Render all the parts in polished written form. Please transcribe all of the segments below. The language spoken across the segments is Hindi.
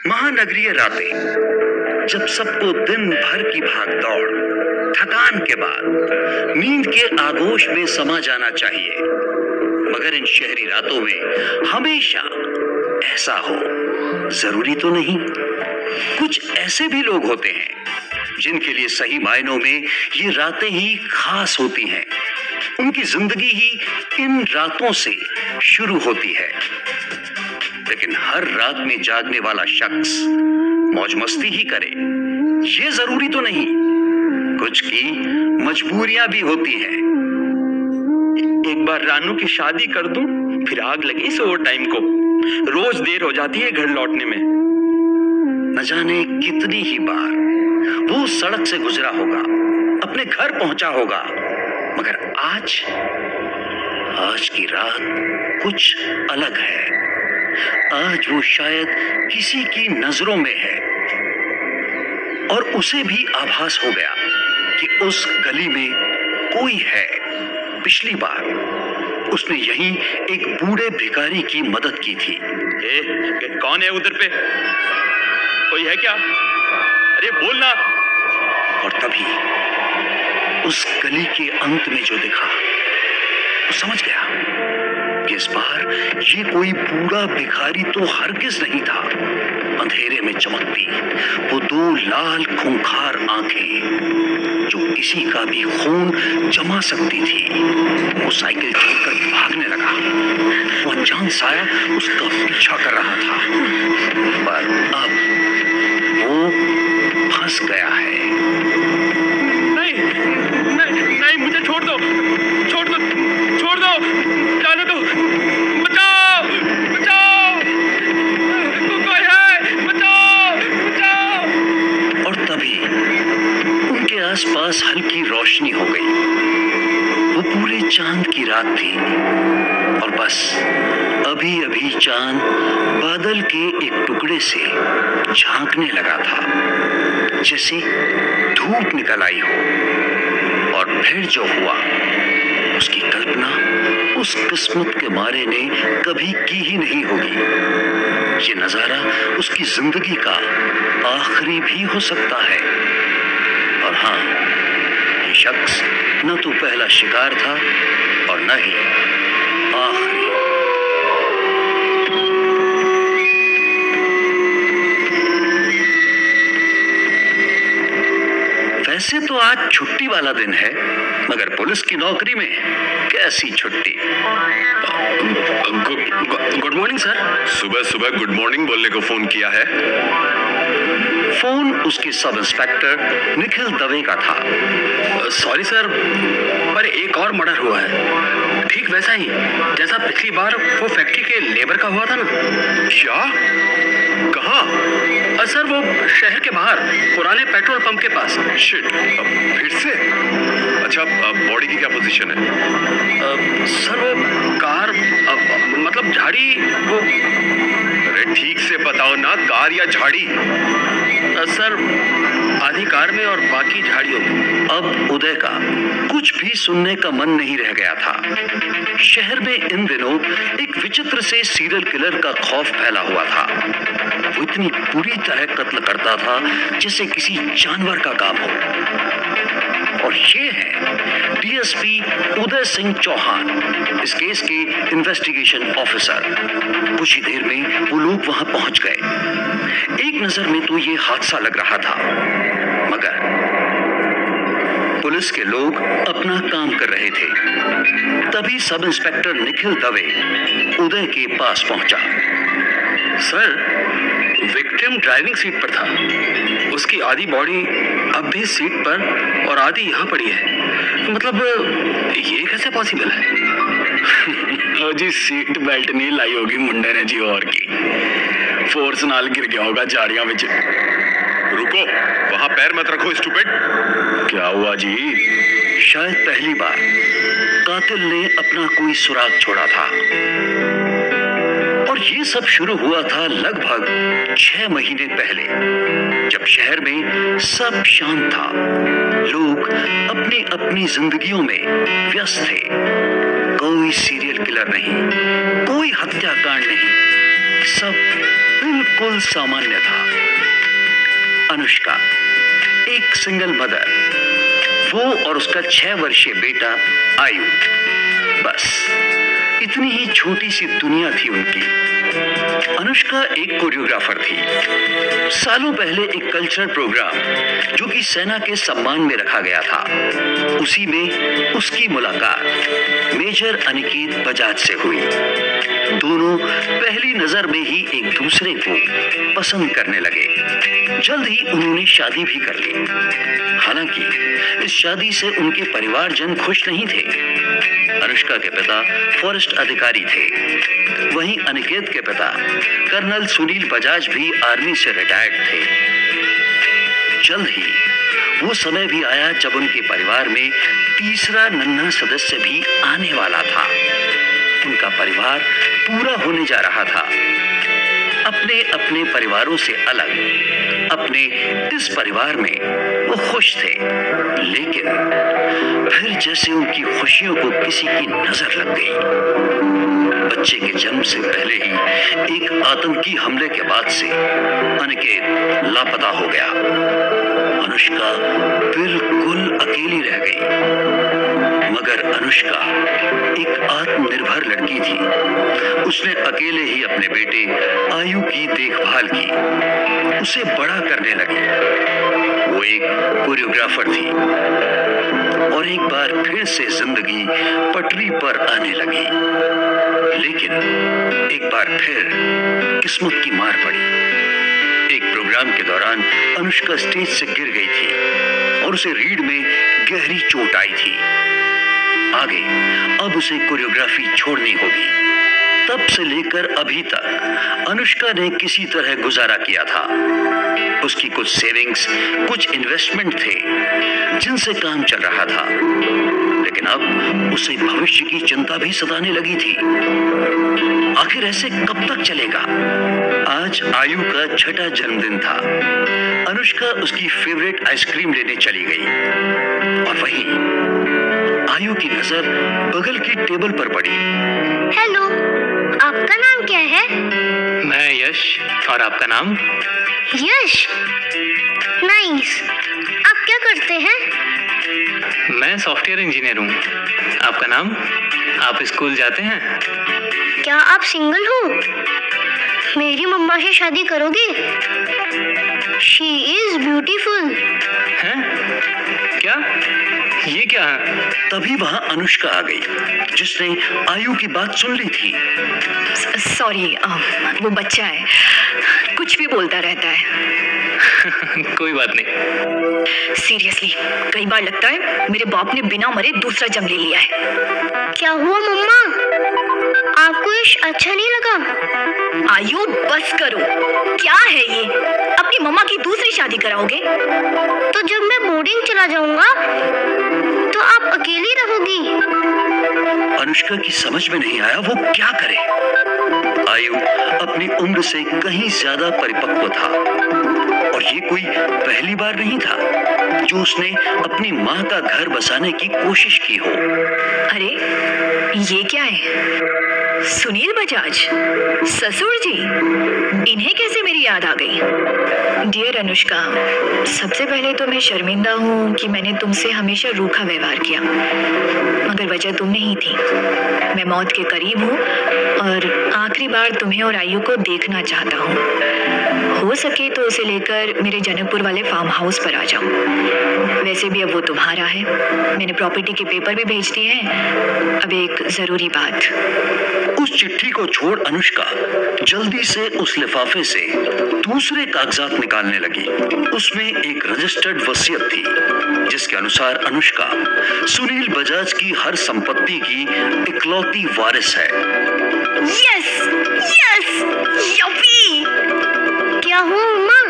महानगरीय रातें, जब सबको दिन भर की भाग दौड़, थकान के बाद नींद के आगोश में समा जाना चाहिए, मगर इन शहरी रातों में हमेशा ऐसा हो जरूरी तो नहीं। कुछ ऐसे भी लोग होते हैं जिनके लिए सही मायनों में ये रातें ही खास होती हैं। उनकी जिंदगी ही इन रातों से शुरू होती है। लेकिन हर रात में जागने वाला शख्स मौज मस्ती ही करे, ये जरूरी तो नहीं। कुछ की मजबूरियां भी होती हैं। एक बार रानू की शादी कर दूं, फिर आग लगी इस ओवर टाइम को। रोज देर हो जाती है घर लौटने में। न जाने कितनी ही बार वो सड़क से गुजरा होगा, अपने घर पहुंचा होगा, मगर आज की रात कुछ अलग है। आज वो शायद किसी की नजरों में है और उसे भी आभास हो गया कि उस गली में कोई है। पिछली बार उसने यहीं एक बूढ़े भिखारी की मदद की थी। कौन है उधर पे? कोई है क्या? अरे बोलना। और तभी उस गली के अंत में जो दिखा, वो समझ गया कि इस बार ये कोई बूढ़ा भिखारी तो हरगिज नहीं था। अंधेरे में चमकती वो दो लाल खूंखार आंखें जो किसी का भी खून जमा सकती थी। वो साइकिल छोड़कर भागने लगा। वो अनजान साया उसका पीछा कर रहा था, पर अब वो फंस गया है। नहीं, मुझे छोड़ दो, जाने दो। बचाओ, कोई है, बचाओ। और तभी उनके आसपास हल्की रोशनी हो गई। वो पूरे चांद की रात थी और बस अभी चांद बादल के एक टुकड़े से झांकने लगा था, जैसे धूप निकल आई हो। और फिर जो हुआ उसकी कल्पना उस किस्मत के मारे ने कभी की ही नहीं होगी। ये नजारा उसकी जिंदगी का आखिरी भी हो सकता है। और हाँ, ये शख्स न तो पहला शिकार था और न ही आखिरी। वैसे तो आज छुट्टी वाला दिन है, मगर पुलिस की नौकरी में कैसी छुट्टी। Good morning sir. सुबह गुड मॉर्निंग बोलने को फोन किया है? फोन उसके सब इंस्पेक्टर निखिल दवे का था। सॉरी सर, पर एक और मर्डर हुआ है, ठीक वैसा ही जैसा पिछली बार वो फैक्ट्री के लेबर का हुआ था ना। क्या? कहाँ? सर वो शहर के बाहर पुराने पेट्रोल पंप के पास। शिट, फिर से? अच्छा, बॉडी की क्या पोजीशन है? सर वो कार, मतलब झाड़ी वो। अरे ठीक से बताओ ना, कार या झाड़ी? सर आधी कार में और बाकी झाड़ियों में। अब उदय का कुछ भी सुनने का मन नहीं रह गया था। शहर में इन दिनों एक विचित्र से सीरियल किलर का खौफ फैला हुआ था। वो इतनी बुरी तरह कत्ल करता था जैसे किसी जानवर का काम हो। और ये है डीएसपी उदय सिंह चौहान, इस केस के इन्वेस्टिगेशन ऑफिसर। कुछ ही देर में वो लोग वहां पहुंच गए। एक नजर में तो ये हादसा लग रहा था, मगर पुलिस के लोग अपना काम कर रहे थे। तभी सब इंस्पेक्टर निखिल दवे उदय के पास पहुंचा। सर, विक्टिम ड्राइविंग सीट पर था। उसकी आधी बॉडी अब भी सीट पर और आधी यहाँ पड़ी है। मतलब ये कैसे पॉसिबल है? जी सीट बेल्ट नहीं लाई होगी मुंडे ने जी, और की फोर्स नाल गिर गया होगा झाड़ियां विच। रुको, वहां पैर मत रखो स्टूपिड। क्या हुआ जी? शायद पहली बार कातिल ने अपना कोई सुराग छोड़ा था। और ये सब शुरू हुआ था लगभग 6 महीने पहले, जब शहर में सब शांत था। लोग अपनी अपनी जिंदगियों में व्यस्त थे। कोई सीरियल किलर नहीं, कोई हत्याकांड नहीं, सब बिल्कुल सामान्य था। अनुष्का एक सिंगल मदर, वो और उसका 6 वर्षीय बेटा आयु, बस इतनी ही छोटी सी दुनिया थी उनकी। अनुष्का एक कोरियोग्राफर थी। सालों पहले एक कल्चरल प्रोग्राम जो कि सेना के सम्मान में रखा गया था, उसी में उसकी मुलाकात मेजर अनिकेत बजाज से हुई। दोनों पहली नजर में ही एक दूसरे को पसंद करने लगे। जल्द ही उन्होंने शादी भी कर ली। हालांकि इस शादी से उनके परिवारजन खुश नहीं थे। अनुष्का के पिता फॉरेस्ट अधिकारी थे, वहीं अनिकेत के पिता कर्नल सुनील बजाज भी आर्मी से रिटायर्ड थे। जल्द ही वो समय भी आया जब उनके परिवार में तीसरा नन्हा सदस्य भी आने वाला था। उनका परिवार पूरा होने जा रहा था। अपने अपने परिवारों से अलग अपने इस परिवार में वो खुश थे, लेकिन फिर जैसे उनकी खुशियों को किसी की नजर लग गई। बच्चे के जन्म से पहले ही एक आतंकी हमले के बाद से अनिकेत लापता हो गया। अनुष्का बिल्कुल अकेली रह गई। मगर अनुष्का एक आत्मनिर्भर लड़की थी। उसने अकेले ही अपने बेटे आयु की देखभाल की, उसे बड़ा करने लगी। वो एक कोरियोग्राफर थी और एक बार फिर से जिंदगी पटरी पर आने लगी। लेकिन एक बार फिर किस्मत की मार पड़ी। एक प्रोग्राम के दौरान अनुष्का स्टेज से गिर गई थी और उसे रीढ़ में गहरी चोट आई थी। आगे अब उसे कोरियोग्राफी छोड़नी होगी। तब से लेकर अभी तक अनुष्का ने किसी तरह गुजारा किया था। उसकी कुछ सेविंग्स, कुछ इन्वेस्टमेंट थे जिनसे काम चल रहा था, लेकिन अब उसे भविष्य की चिंता भी सताने लगी थी। आखिर ऐसे कब तक चलेगा? आज आयु का 6ठा जन्मदिन था। अनुष्का उसकी फेवरेट आइसक्रीम लेने चली गई और वहीं आयु की नजर बगल की टेबल पर पड़ी। हेलो, आपका नाम क्या है? मैं यश। और आपका नाम? यश, नाइस। आप क्या करते हैं? मैं सॉफ्टवेयर इंजीनियर हूँ। आपका नाम? आप स्कूल जाते हैं? क्या आप सिंगल हो? मेरी मम्मा से शादी करोगे? She is beautiful. हैं? क्या? ये क्या है? तभी वहां अनुष्का आ गई, जिसने आयु की बात सुन ली थी। सॉरी, वो बच्चा है, कुछ भी बोलता रहता है। कोई बात नहीं। सीरियसली, कई बार लगता है मेरे बाप ने बिना मरे दूसरा जन्म ले लिया है। क्या हुआ मम्मा? आपको यश अच्छा नहीं लगा? आयु, बस करो। क्या है ये? अपनी मम्मा की दूसरी शादी कराओगे? तो जब मैं बोर्डिंग चला जाऊंगा तो आप अकेली रहोगी। अनुष्का की समझ में नहीं आया वो क्या करे। आयु अपनी उम्र से कहीं ज्यादा परिपक्व था और ये कोई पहली बार नहीं था जो उसने अपनी माँ का घर बसाने की कोशिश की हो। अरे, ये क्या है? सुनील बजाज, ससुर जी, इन्हें कैसे मेरी याद आ गई? डियर अनुष्का, सबसे पहले तो मैं शर्मिंदा हूँ कि मैंने तुमसे हमेशा रूखा व्यवहार किया, मगर वजह तुम नहीं थी। मैं मौत के करीब हूँ और आखिरी बार तुम्हें और आयु को देखना चाहता हूँ। हो सके तो उसे लेकर मेरे जनकपुर वाले फार्म हाउस पर आ जाओ। वैसे भी अब वो तुम्हारा है। मैंने प्रॉपर्टी के पेपर भी भेज दिए हैं। अब एक जरूरी बात। उस चिट्ठी को छोड़ अनुष्का जल्दी से उस लिफाफे से दूसरे कागजात निकालने लगी। उसमें एक रजिस्टर्ड वसीयत थी जिसके अनुसार अनुष्का सुनील बजाज की हर संपत्ति की इकलौती वारिस है। Yes, yes, Yuppie! क्या हुआ मम्मा?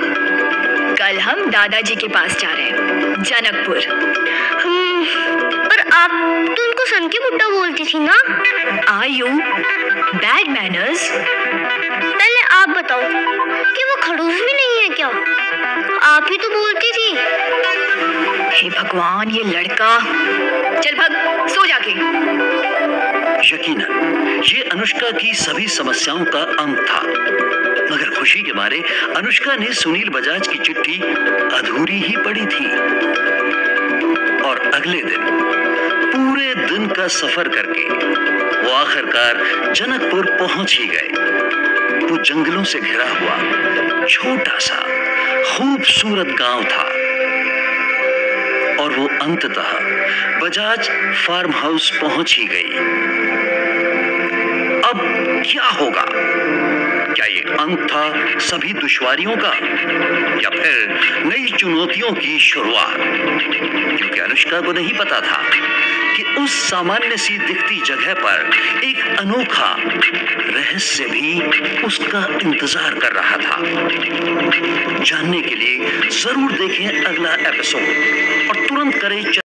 कल हम दादाजी के पास जा रहे हैं, जनकपुर। पर आप तो उनको सन की बुड्ढा बोलती थी ना? आयु, बैड मैनर्स। पहले आप बताओ कि वो खड़ूस भी नहीं है क्या? आप ही तो बोलती थी। हे भगवान, ये लड़का। चल भाग, सो जाके। यकीनन ये अनुष्का की सभी समस्याओं का अंत था, मगर खुशी के मारे अनुष्का ने सुनील बजाज की चिट्ठी अधूरी ही पड़ी थी। और अगले दिन पूरे दिन का सफर करके वो आखिरकार जनकपुर पहुंच ही गए। वो जंगलों से घिरा हुआ छोटा सा खूबसूरत गांव था और वो अंततः बजाज फार्म हाउस पहुंच ही गई। अब क्या होगा? क्या ये अंत था सभी दुश्वारियों का या फिर नई चुनौतियों की शुरुआत? क्योंकि अनुष्का को नहीं पता था कि उस सामान्य सी दिखती जगह पर एक अनोखा रहस्य भी उसका इंतजार कर रहा था। जानने के लिए जरूर देखें अगला एपिसोड और तुरंत करें